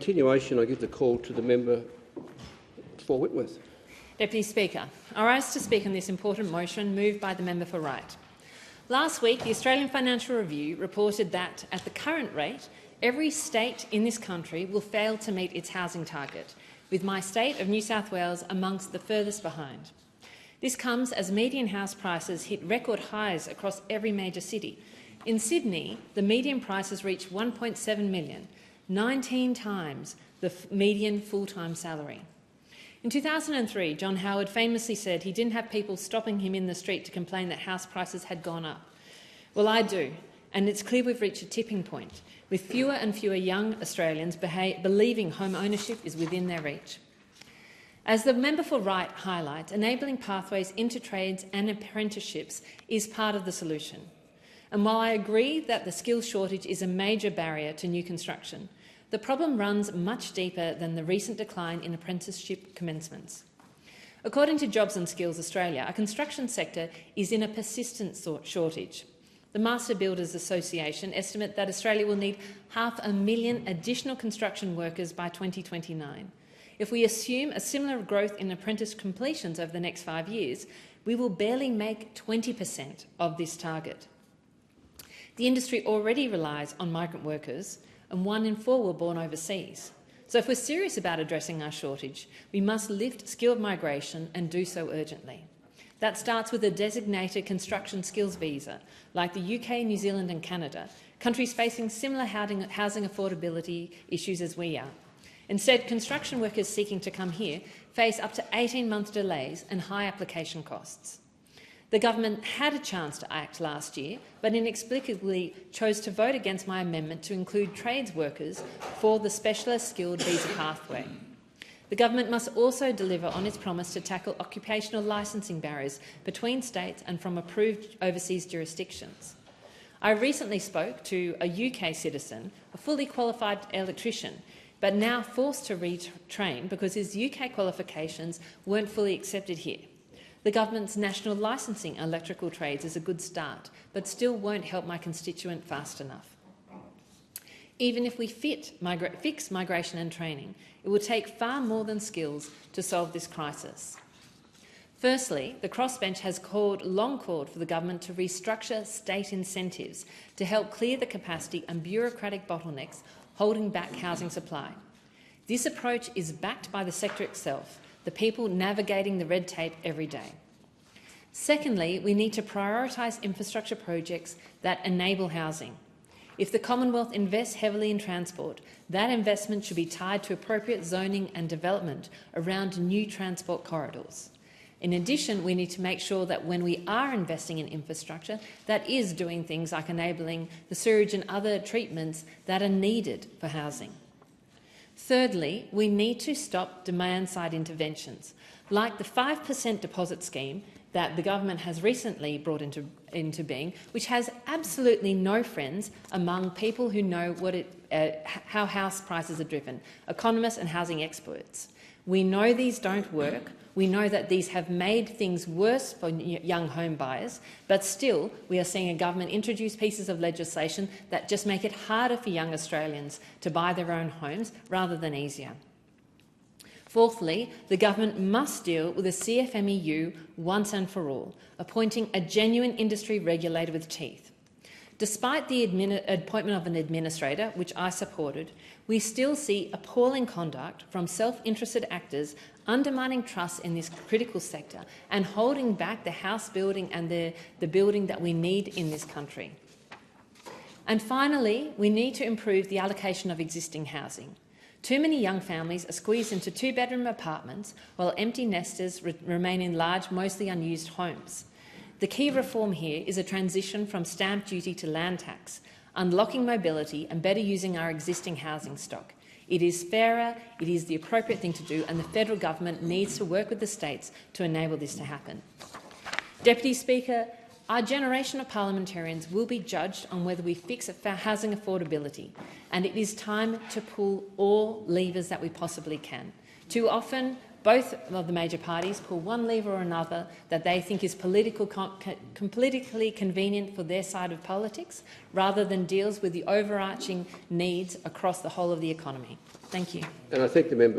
Continuation, I give the call to the member for Whitworth. Deputy Speaker, I rise to speak on this important motion moved by the member for Wright. Last week, the Australian Financial Review reported that, at the current rate, every state in this country will fail to meet its housing target, with my state of New South Wales amongst the furthest behind. This comes as median house prices hit record highs across every major city. In Sydney, the median price has reached $1.7 million, 19 times the median full-time salary. In 2003, John Howard famously said he didn't have people stopping him in the street to complain that house prices had gone up. Well, I do, and it's clear we've reached a tipping point, with fewer and fewer young Australians believing home ownership is within their reach. As the member for Wright highlights, enabling pathways into trades and apprenticeships is part of the solution. And while I agree that the skills shortage is a major barrier to new construction, the problem runs much deeper than the recent decline in apprenticeship commencements. According to Jobs and Skills Australia, our construction sector is in a persistent shortage. The Master Builders Association estimate that Australia will need 500,000 additional construction workers by 2029. If we assume a similar growth in apprentice completions over the next 5 years, we will barely make 20% of this target. The industry already relies on migrant workers, and 1 in 4 were born overseas. So if we're serious about addressing our shortage, we must lift skilled migration and do so urgently. That starts with a designated construction skills visa, like the UK, New Zealand and Canada, countries facing similar housing affordability issues as we are. Instead, construction workers seeking to come here face up to 18-month delays and high application costs. The government had a chance to act last year, but inexplicably chose to vote against my amendment to include trades workers for the specialist skilled visa pathway. The government must also deliver on its promise to tackle occupational licensing barriers between states and from approved overseas jurisdictions. I recently spoke to a UK citizen, a fully qualified electrician, but now forced to retrain because his UK qualifications weren't fully accepted here. The government's national licensing electrical trades is a good start, but still won't help my constituent fast enough. Even if we fix migration and training, it will take far more than skills to solve this crisis. Firstly, the crossbench has long called for the government to restructure state incentives to help clear the capacity and bureaucratic bottlenecks holding back housing supply. This approach is backed by the sector itself, the people navigating the red tape every day. Secondly, we need to prioritise infrastructure projects that enable housing. If the Commonwealth invests heavily in transport, that investment should be tied to appropriate zoning and development around new transport corridors. In addition, we need to make sure that when we are investing in infrastructure, that is doing things like enabling the sewage and other treatments that are needed for housing. Thirdly, we need to stop demand-side interventions, like the 5% deposit scheme that the government has recently brought into being, which has absolutely no friends among people who know how house prices are driven, economists and housing experts. We know these don't work. We know that these have made things worse for young home buyers, but still we are seeing a government introduce pieces of legislation that just make it harder for young Australians to buy their own homes rather than easier. Fourthly, the government must deal with the CFMEU once and for all, appointing a genuine industry regulator with teeth. Despite the appointment of an administrator, which I supported, we still see appalling conduct from self-interested actors undermining trust in this critical sector and holding back the house building and the building that we need in this country. And finally, we need to improve the allocation of existing housing. Too many young families are squeezed into 2-bedroom apartments while empty nesters remain in large, mostly unused homes. The key reform here is a transition from stamp duty to land tax, unlocking mobility and better using our existing housing stock. It is fairer, it is the appropriate thing to do, and the federal government needs to work with the states to enable this to happen. Deputy Speaker, our generation of parliamentarians will be judged on whether we fix housing affordability, and it is time to pull all levers that we possibly can. Too often, both of the major parties pull one lever or another that they think is politically convenient for their side of politics, rather than deals with the overarching needs across the whole of the economy. Thank you. And I thank the member